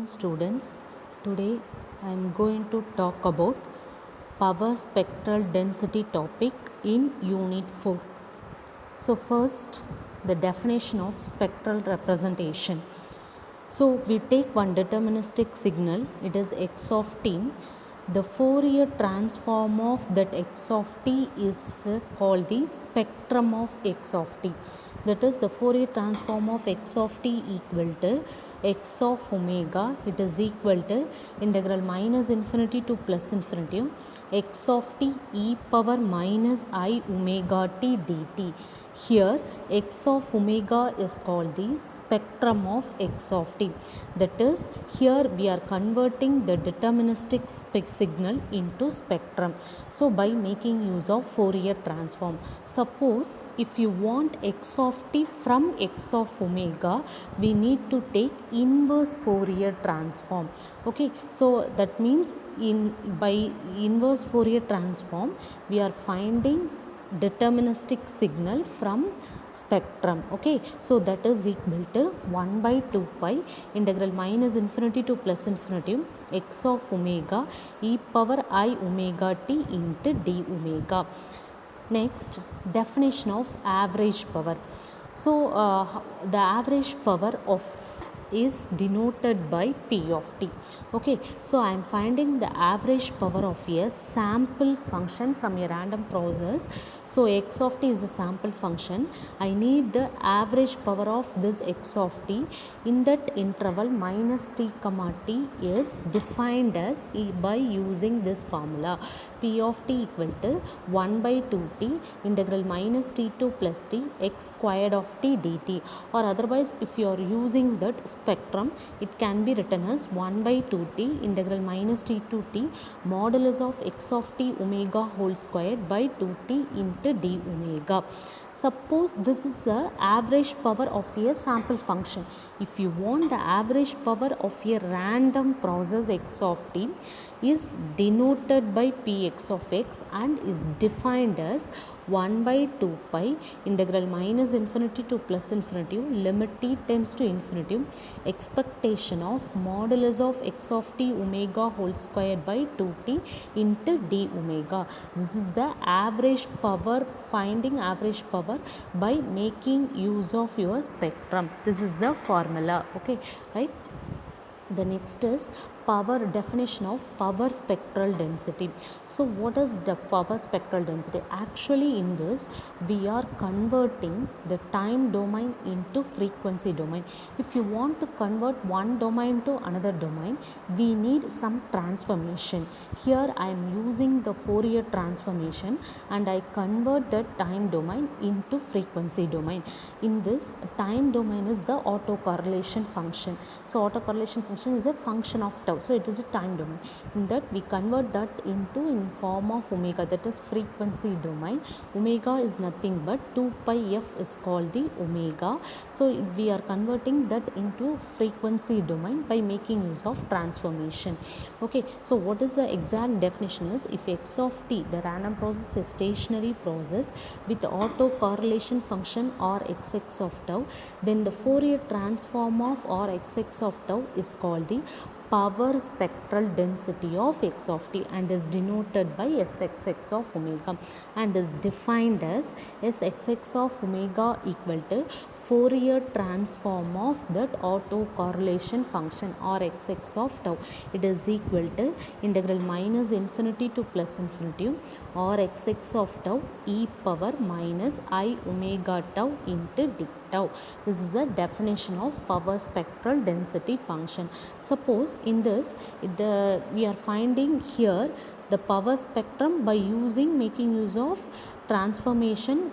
Students, today I am going to talk about power spectral density topic in unit 4. So first, the definition of spectral representation. So we take one deterministic signal, it is x of t. The Fourier transform of that x of t is called the spectrum of x of t. That is, the Fourier transform of x of t equal to x of omega, it is equal to integral minus infinity to plus infinity x of t e power minus I omega t dt. Here x of omega is called the spectrum of x of t. That is, here we are converting the deterministic signal into spectrum. So by making use of Fourier transform. Suppose if you want x of t from x of omega, we need to take inverse Fourier transform. Okay, so that means by inverse Fourier transform we are finding deterministic signal from spectrum. Okay, so that is equal to 1 by 2 pi integral minus infinity to plus infinity x of omega e power I omega t into d omega. Next, definition of average power. So the average power of is denoted by P of t. Okay, so I am finding the average power of a sample function from a random process. So x of t is a sample function. I need the average power of this x of t in that interval minus t comma t is defined as by using this formula. P of t equal to 1 by 2t integral minus t to plus t x squared of t dt, or otherwise if you are using that spectrum it can be written as 1 by 2t integral minus t to t modulus of x of t omega whole squared by 2t into d omega. Suppose this is the average power of a sample function. If you want the average power of a random process x of t is denoted by px of x and is defined as 1 by 2 pi integral minus infinity to plus infinity limit t tends to infinity expectation of modulus of x of t omega whole squared by 2t into d omega. This is the average power, finding average power by making use of your spectrum. This is the formula. Okay, right? The next is power, definition of power spectral density. So what is the power spectral density? Actually in this we are converting the time domain into frequency domain. If you want to convert one domain to another domain, we need some transformation. Here I am using the Fourier transformation and I convert the time domain into frequency domain. In this, time domain is the autocorrelation function. So autocorrelation function is a function of tau, so it is a time domain. In that we convert that into in form of omega, that is frequency domain. Omega is nothing but 2 pi f is called the omega. So we are converting that into frequency domain by making use of transformation. Okay, so what is the exact definition is, if x of t, the random process, is a stationary process with autocorrelation function or xx of tau, then the Fourier transform of or xx of tau is called the power spectral density of x of t and is denoted by sxx of omega and is defined as sxx of omega equal to Fourier transform of that autocorrelation function or xx of tau. It is equal to integral minus infinity to plus infinity or xx of tau e power minus I omega tau into d tau. This is the definition of power spectral density function. Suppose in this we are finding here the power spectrum by making use of transformation.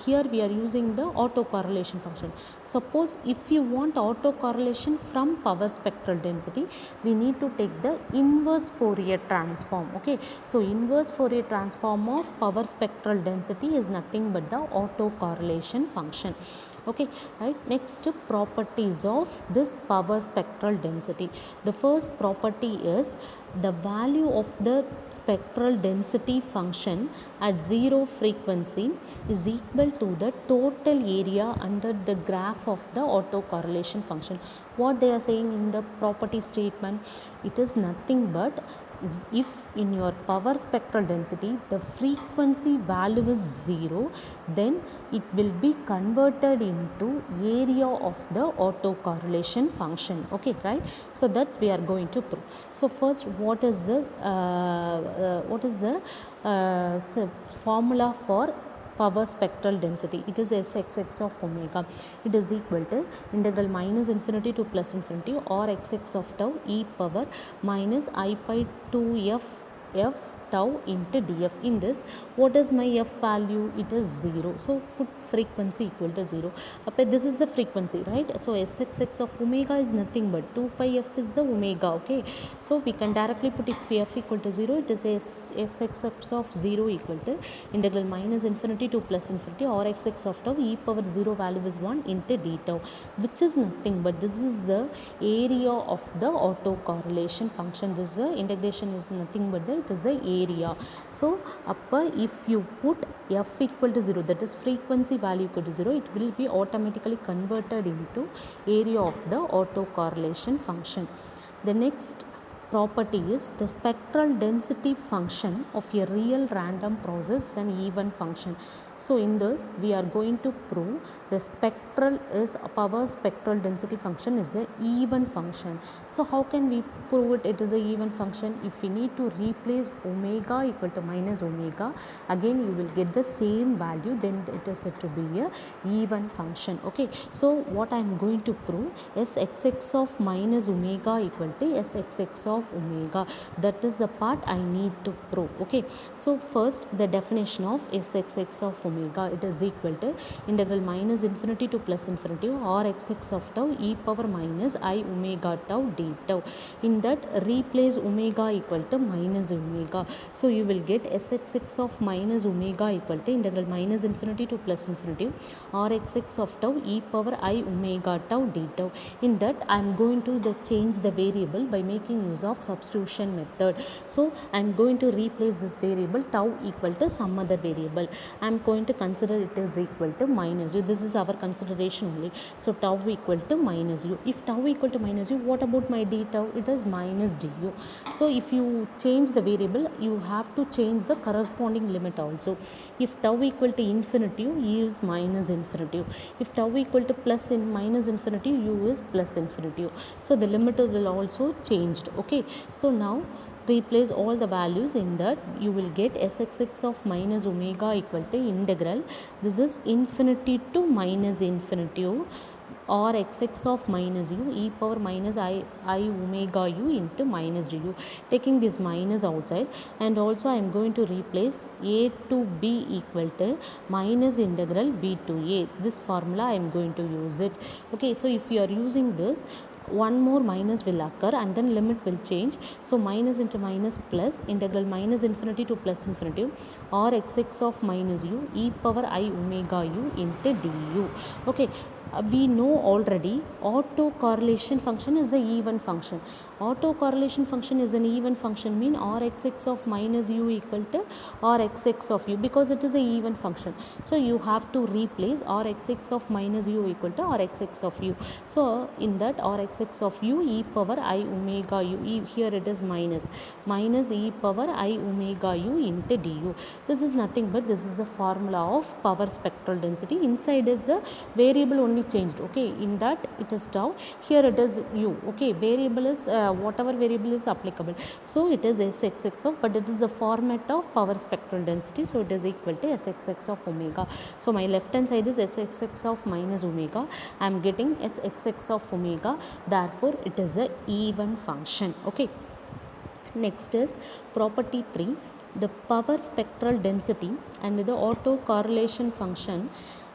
Here we are using the autocorrelation function. Suppose if you want autocorrelation from power spectral density, we need to take the inverse Fourier transform. Okay, so inverse Fourier transform of power spectral density is nothing but the autocorrelation function. Okay, right? Next, properties of this power spectral density. The first property is the value of the spectral density function at 0 of frequency is equal to the total area under the graph of the autocorrelation function. What they are saying in the property statement, it is nothing but is if in your power spectral density the frequency value is 0, then it will be converted into area of the autocorrelation function. Okay, right? So that's we are going to prove. So first, what is the formula for power spectral density? It is Sxx of omega. It is equal to integral minus infinity to plus infinity or xx of tau e power minus I pi 2 f tau into df. In this, what is my f value? It is 0. So put frequency equal to 0. Okay, this is the frequency, right? So Sxx of omega is nothing but 2 pi f is the omega. Okay, so we can directly put if f equal to 0, it is Sxx of 0 equal to integral minus infinity to plus infinity or xx of tau e power 0 value is 1 into d tau, which is nothing but this is the area of the autocorrelation function. This integration is nothing but it is the area. So if you put f equal to 0, that is frequency value equal to 0, it will be automatically converted into area of the autocorrelation function. The next property is the spectral density function of a real random process and even function. So in this we are going to prove the spectral is power spectral density function is a even function. So how can we prove it is a even function? If we need to replace omega equal to minus omega, again you will get the same value, then it is said to be a even function. Okay, so what I am going to prove is Sxx of minus omega equal to Sxx of omega. That is the part I need to prove. Okay, so first the definition of Sxx of omega, it is equal to integral minus infinity to plus infinity or xx of tau e power minus I omega tau d tau. In that, replace omega equal to minus omega. So you will get Sxx of minus omega equal to integral minus infinity to plus infinity or xx of tau e power I omega tau d tau. In that, I am going to change the variable by making use of substitution method. So I am going to replace this variable tau equal to some other variable. I am going to consider it is equal to minus u. This is our consideration only. So tau equal to minus u. If tau equal to minus u, what about my d tau? It is minus du. So if you change the variable, you have to change the corresponding limit also. If tau equal to infinity, u is minus infinity. If tau equal to plus in minus infinity, u is plus infinity. So the limit will also changed. Okay, so now replace all the values. In that, you will get Sxx of minus omega equal to integral, this is infinity to minus infinity or xx of minus u e power minus I omega u into minus du, taking this minus outside. And also I am going to replace a to b equal to minus integral b to a. This formula I am going to use it. Okay, so if you are using this, one more minus will occur and then limit will change. So minus into minus plus integral minus infinity to plus infinity or xx of minus u e power I omega u into du. Okay, we know already autocorrelation function is a even function. Autocorrelation function is an even function, mean Rxx of minus u equal to Rxx of u, because it is a even function. So you have to replace Rxx of minus u equal to Rxx of u. So in that, Rxx of u e power I omega u, here it is minus e power I omega u into du. This is nothing but this is the formula of power spectral density. Inside is the variable only changed. Okay, in that it is tau, here it is u. Okay, variable is whatever variable is applicable. So it is Sxx of, but it is the format of power spectral density. So it is equal to Sxx of omega. So my left hand side is Sxx of minus omega. I am getting Sxx of omega. Therefore, it is a even function. Okay. Next is property 3. The power spectral density and the autocorrelation function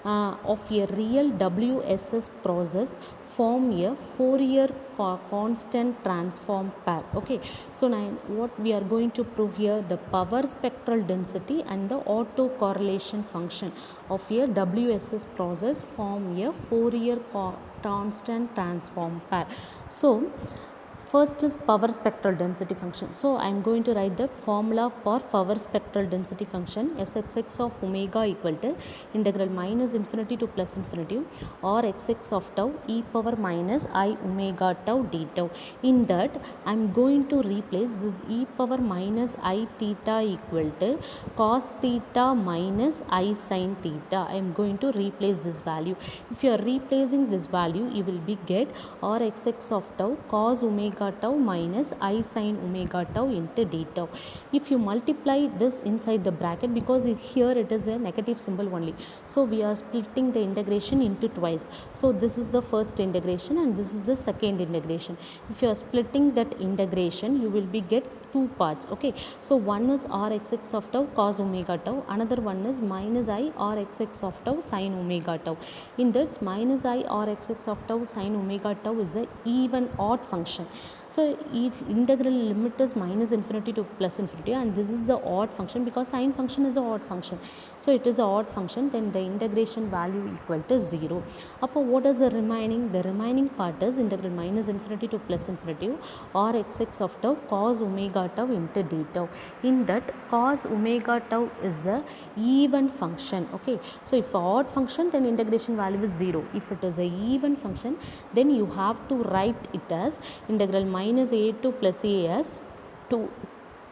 of a real WSS process form a Fourier constant transform pair. Okay, so now what we are going to prove here, the power spectral density and the autocorrelation function of a WSS process form a Fourier constant transform pair. So First is power spectral density function. So I am going to write the formula for power spectral density function. Sxx of omega equal to integral minus infinity to plus infinity or xx of tau e power minus I omega tau d tau. In that I am going to replace this e power minus I theta equal to cos theta minus I sin theta. I am going to replace this value. If you are replacing this value, you will be get r xx of tau cos omega tau minus I sin omega tau into d tau. If you multiply this inside the bracket, because here it is a negative symbol only, so we are splitting the integration into twice. So this is the first integration and this is the second integration. If you are splitting that integration, you will be get two parts. Okay, so one is r xx of tau cos omega tau, another one is minus I r xx of tau sin omega tau. In this minus I r xx of tau sin omega tau is a even odd function. So integral limit is minus infinity to plus infinity, and this is the odd function because sine function is an odd function. So it is an odd function, then the integration value equal to 0. Appo what is the remaining? The remaining part is integral minus infinity to plus infinity or xx of tau cos omega tau into d tau. In that cos omega tau is a even function. Okay, so if odd function, then integration value is 0. If it is a even function, then you have to write it as integral minus a to plus a as 2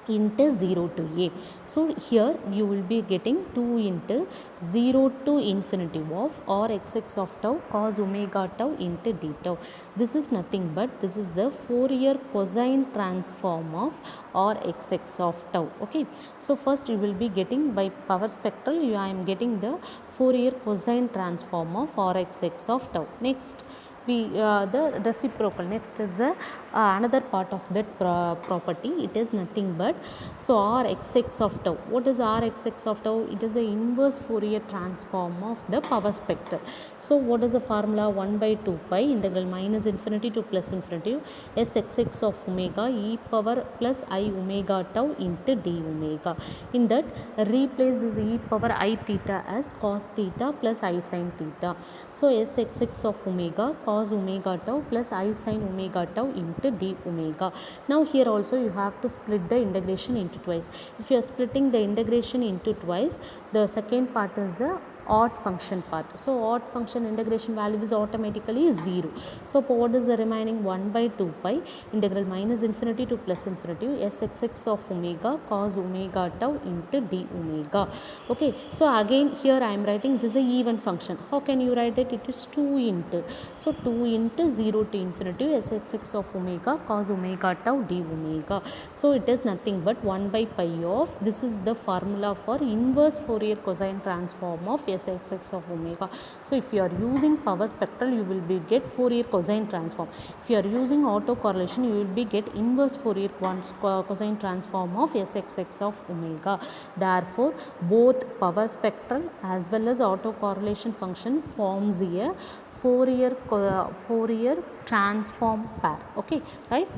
into 0 to a. So here you will be getting 2 into 0 to infinity of r xx of tau cos omega tau into d tau. This is nothing but this is the Fourier cosine transform of r xx of tau. Okay, so first you will be getting by power spectral, I am getting the Fourier cosine transform of r xx of tau. Next the reciprocal. Next is the another part of that property. It is nothing but so r xx of tau. What is r xx of tau? It is the inverse Fourier transform of the power spectral. So what is the formula? 1 by 2 pi integral minus infinity to plus infinity s xx of omega e power plus I omega tau into d omega. In that replace this e power I theta as cos theta plus I sin theta. So s xx of omega cos omega tau plus I sin omega tau into d omega. Now here also you have to split the integration into twice. If you are splitting the integration into twice, the second part is the odd function part. So odd function integration value is automatically 0. So what is the remaining? 1 by 2 pi integral minus infinity to plus infinity s xx of omega cos omega tau into d omega. Okay, so again here I am writing this is a even function. How can you write it? It is 2 into, so 2 into 0 to infinity s xx of omega cos omega tau d omega. So it is nothing but 1 by pi of, this is the formula for inverse Fourier cosine transform of s xx of omega. So if you are using power spectral, you will be get Fourier cosine transform. If you are using autocorrelation, you will be get inverse Fourier cosine transform of s xx of omega. Therefore both power spectral as well as autocorrelation function forms a Fourier transform pair. Okay, right?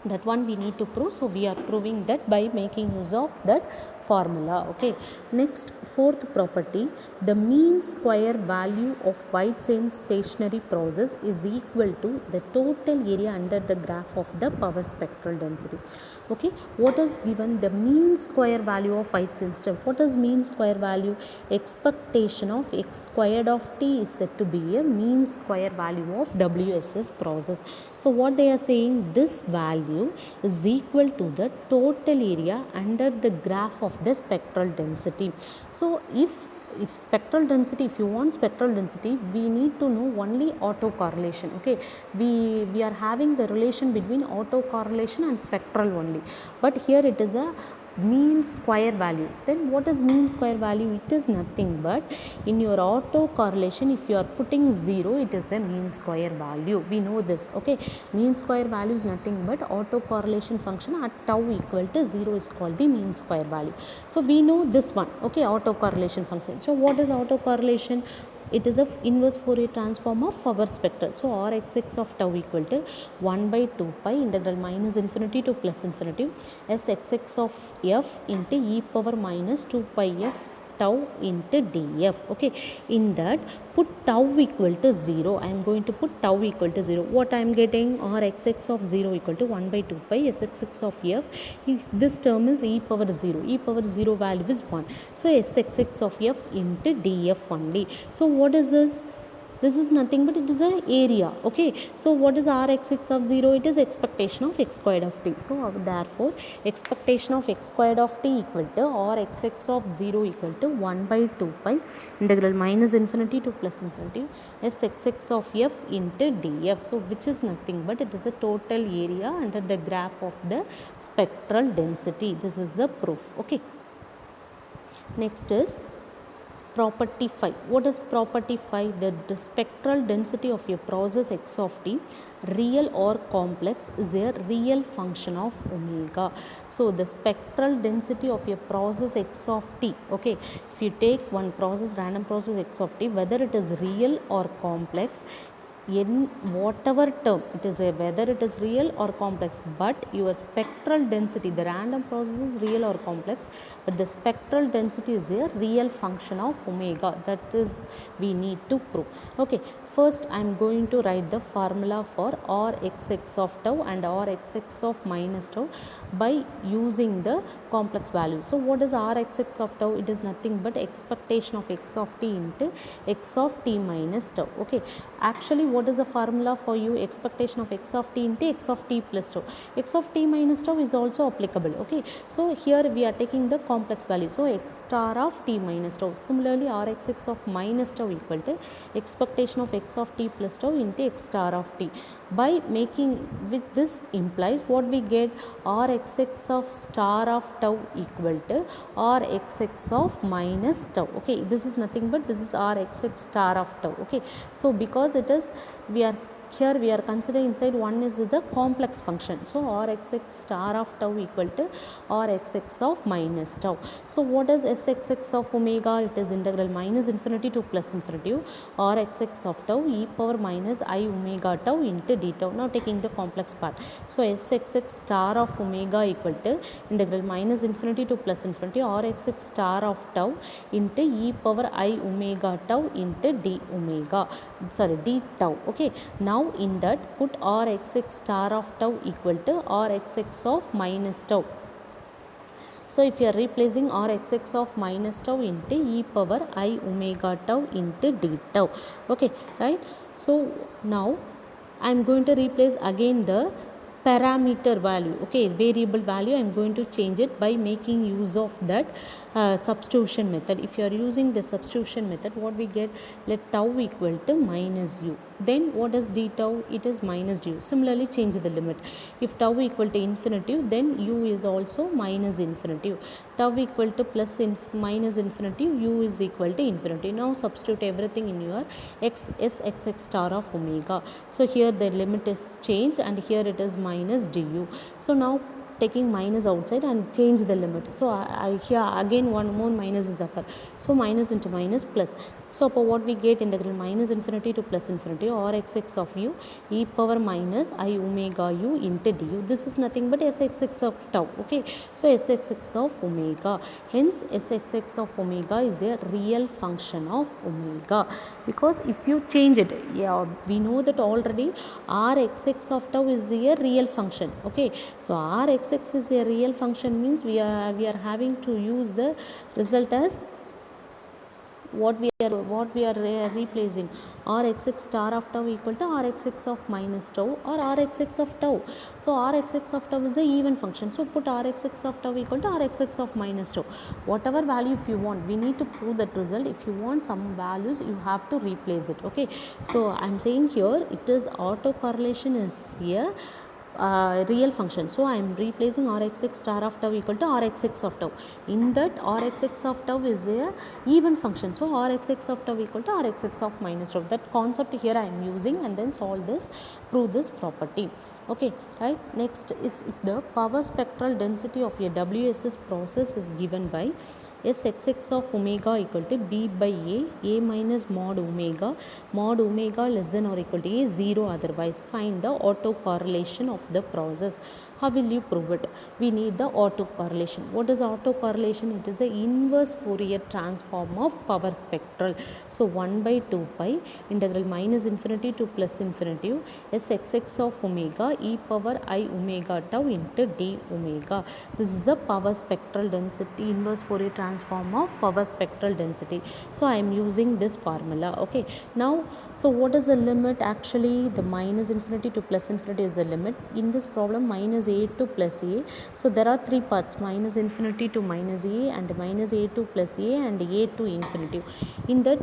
That one we need to prove, so we are proving that by making use of that formula. Okay, next fourth property, the mean square value of White-Sands stationary process is equal to the total area under the graph of the power spectral density. Okay, what is given? The mean square value of White-Sands. What is mean square value? Expectation of x squared of t is said to be a mean square value of WSS process. So what they are saying, this value is equal to the total area under the graph of the spectral density. So if spectral density, if you want spectral density, we need to know only autocorrelation. Okay, we are having the relation between autocorrelation and spectral only, but here it is a mean square values. Then what is mean square value? It is nothing but in your autocorrelation, if you are putting 0, it is a mean square value. We know this. Okay, mean square value is nothing but autocorrelation function at tau equal to 0 is called the mean square value. So we know this one. Okay, autocorrelation function. So what is autocorrelation? It is a inverse Fourier transform of power spectral. So r xx of tau equal to 1 by 2 pi integral minus infinity to plus infinity s xx of f into e power minus 2 pi f tau into df. Okay, in that put tau equal to 0. I am going to put tau equal to 0. What I am getting? R xx of 0 equal to 1 by 2 pi sxx of f. This term is e power 0. E power 0 value is 1. So sxx of f into df only. So what is this? This is nothing but it is an area. Okay, so what is r xx of 0? It is expectation of x squared of t. So therefore expectation of x squared of t equal to r xx of 0 equal to 1 by 2 pi integral minus infinity to plus infinity sxx of f into df. So which is nothing but it is a total area under the graph of the spectral density. This is the proof. Okay, next is property 5. What is property 5? The spectral density of a process x of t, real or complex, is a real function of omega. So the spectral density of a process x of t, okay, if you take one process, random process x of t, whether it is real or complex, in whatever term it is, whether it is real or complex, but your spectral density, the random process is real or complex, but the spectral density is a real function of omega. That is we need to prove. Okay, first I am going to write the formula for r xx of tau and r xx of minus tau by using the complex value. So what is r xx of tau? It is nothing but expectation of x of t into x of t minus tau. Okay, actually what is the formula for you? Expectation of x of t into x of t plus tau. X of t minus tau is also applicable. Okay, so here we are taking the complex value, so x star of t minus tau. Similarly r xx of minus tau equal to expectation of x of t plus tau into x star of t. By making with this implies what we get? R xx of star of tau equal to R xx of minus tau. Okay, this is nothing but this is R xx star of tau. Okay, so because it is, we are here we are considering inside one is the complex function. So R xx star of tau equal to R xx of minus tau. So what is sxx of omega? It is integral minus infinity to plus infinity R xx of tau e power minus I omega tau into d tau. Now taking the complex part. So sxx star of omega equal to integral minus infinity to plus infinity R xx star of tau into e power I omega tau into d omega, sorry, d tau. Okay, now in that put R xx star of tau equal to R xx of minus tau. So if you are replacing R xx of minus tau into e power I omega tau into d tau. Okay, right? So now I am going to replace again the parameter value. Okay, variable value I am going to change it by making use of that substitution method. If you are using the substitution method, what we get? Let tau equal to minus u. Then what is d tau? It is minus du. Similarly change the limit. If tau equal to infinitive, then u is also minus infinitive. Tau equal to plus minus infinitive, u is equal to infinity. Now substitute everything in your sxx star of omega. So here the limit is changed and here it is minus du. So now taking minus outside and change the limit. So I here again one more minus is occur. So minus into minus plus. So what we get? Integral minus infinity to plus infinity R xx of u e power minus I omega u into du. This is nothing but sxx of tau. Okay, so sxx of omega. Hence sxx of omega is a real function of omega, because if you change it, yeah, we know that already R xx of tau is a real function. Okay, so R xx is a real function means we are having to use the result as what we are replacing. R xx star of tau equal to R xx of minus tau or R xx of tau. So R xx of tau is a even function, so put R xx of tau equal to R xx of minus tau. Whatever value if you want, we need to prove that result. If you want some values, you have to replace it. Okay, so I am saying here it is autocorrelation is here real function. So I am replacing R xx star of tau equal to R xx of tau. In that R xx of tau is a even function, so R xx of tau equal to R xx of minus tau. That concept here I am using and then solve this, prove this property. Okay, right? Next is if the power spectral density of a WSS process is given by Sxx of omega equal to b by a minus mod omega less than or equal to a, 0 otherwise. Find the autocorrelation of the process. How will you prove it? We need the autocorrelation. What is autocorrelation? It is the inverse Fourier transform of power spectral. So 1 by 2 pi integral minus infinity to plus infinity Sxx of omega e power I omega tau into d omega. This is the power spectral density, inverse Fourier transform of power spectral density. So I am using this formula. Okay, now so what is the limit? Actually the minus infinity to plus infinity is the limit. In this problem minus a to plus a, so there are three parts: minus infinity to minus a, and minus a to plus a, and a to infinity. In that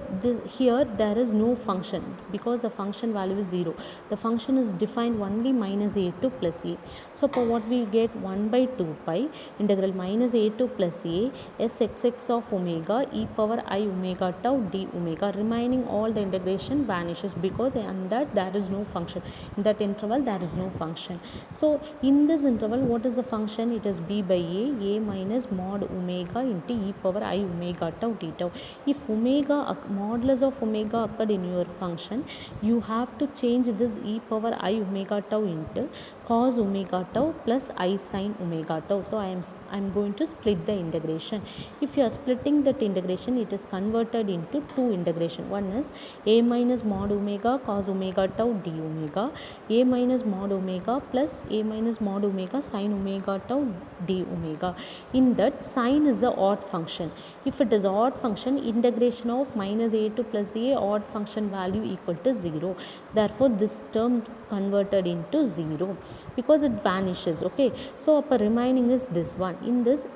here there is no function because the function value is 0. The function is defined only minus a to plus a. So for what we get 1 by 2 pi integral minus a to plus a Sxx of omega e power I omega tau d omega. Remaining all the integration vanishes because in that there is no function. In that interval there is no function. So in this interval what is the function? It is b by a minus mod omega into e power I omega tau d tau. If omega modulus of omega occurred in your function, you have to change this e power I omega tau into cos omega tau plus I sin omega tau. So I am going to split the integration. If you are splitting that integration, it is converted into two integration. One is a minus mod omega cos omega tau d omega, a minus mod omega plus a minus mod omega sin omega tau d omega. In that sin is the odd function. If it is odd function, integration of minus a to plus a, odd function value equal to 0. Therefore this term converted into 0 because it vanishes. Okay, so upper remaining is this one. In this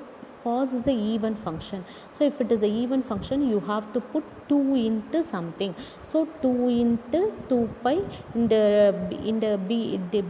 cos is a even function. So if it is a even function, you have to put 2 into something. So 2 into 2 pi in the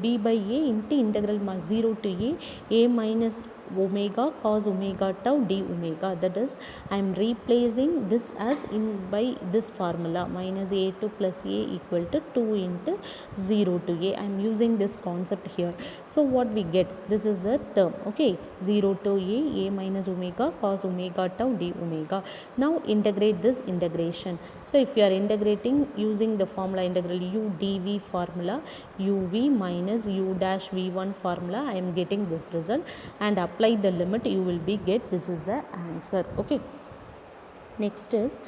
b by a into integral 0 to a minus omega cos omega tau d omega. That is, I am replacing this as in by this formula minus a to plus a equal to 2 into 0 to a. I am using this concept here. So what we get? This is a term. Okay, 0 to a minus omega cos omega tau d omega. Now integrate this integration. So if you are integrating using the formula integral u dv formula, uv minus u dash v1 formula, I am getting this result, and apply the limit, you will be get this is the answer. Okay, next is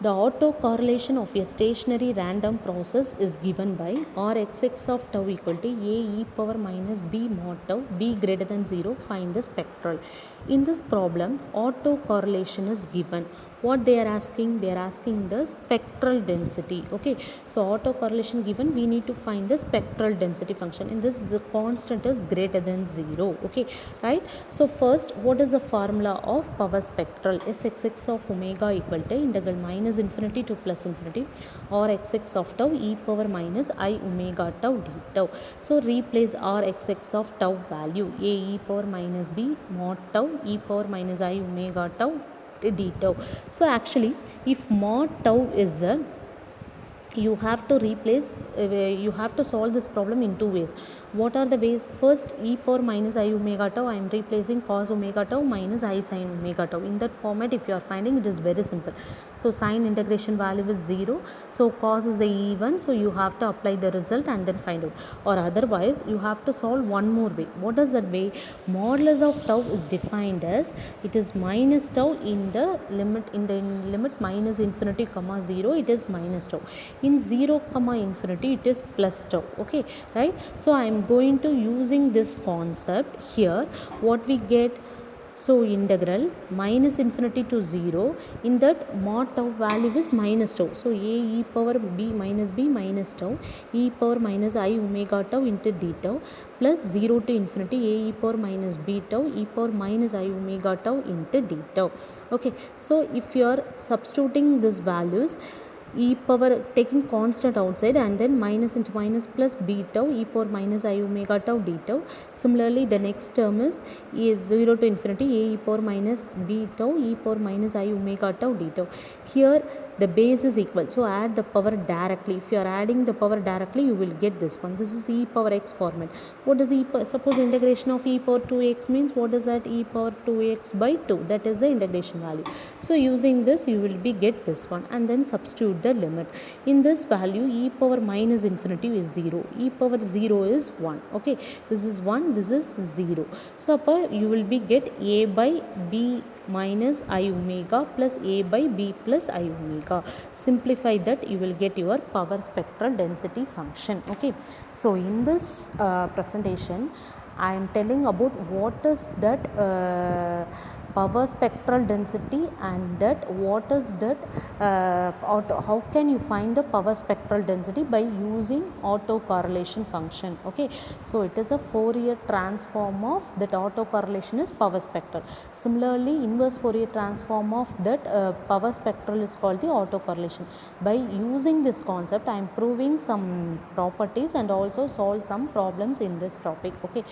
the autocorrelation of a stationary random process is given by Rxx of tau equal to a e power minus b mod tau, b greater than 0, find the spectral. In this problem, autocorrelation is given. What they are asking? They are asking the spectral density. Okay, so autocorrelation given, we need to find the spectral density function. In this, the constant is greater than 0. Okay, right? So first, what is the formula of power spectral? Sxx of omega equal to integral minus infinity to plus infinity or xx of tau e power minus I omega tau d tau. So replace Rxx of tau value a e power minus b mod tau e power minus I omega tau d tau. So actually if mod tau is a, you have to replace, you have to solve this problem in two ways. What are the ways? First, e power minus I omega tau, I am replacing cos omega tau minus I sin omega tau. In that format, if you are finding, it is very simple. So sine integration value is 0, so cos is the even, so you have to apply the result and then find out. Or otherwise, you have to solve one more way. What is that way? Modulus of tau is defined as, it is minus tau in the limit, limit minus infinity comma 0, it is minus tau. In 0 comma infinity, it is plus tau. Okay, right? So I am going to using this concept here. What we get? So integral minus infinity to 0, in that mod tau value is minus tau. So a e power b minus tau e power minus I omega tau into d tau plus 0 to infinity a e power minus b tau e power minus I omega tau into d tau. Okay, so if you are substituting these values, e power taking constant outside and then minus into minus plus b tau e power minus I omega tau d tau. Similarly, the next term is 0 to infinity a e power minus b tau e power minus I omega tau d tau. Here the base is equal, so add the power directly. If you are adding the power directly, you will get this one. This is e power x format. What is suppose integration of e power 2x means, what is that? E power 2x by 2, that is the integration value. So using this you will be get this one, and then substitute the limit. In this value, e power minus infinity is 0, e power 0 is 1. Okay, this is 1, this is 0. So you will be get a by b minus I omega plus a by b plus I omega. Simplify that, you will get your power spectral density function. Okay, so in this presentation I am telling about what is that power spectral density, and that what is that how can you find the power spectral density by using autocorrelation function. Okay, so it is a Fourier transform of that autocorrelation is power spectral. Similarly, inverse Fourier transform of that power spectral is called the autocorrelation. By using this concept, I am proving some properties and also solve some problems in this topic. Okay,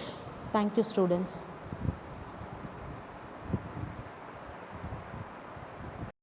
thank you students.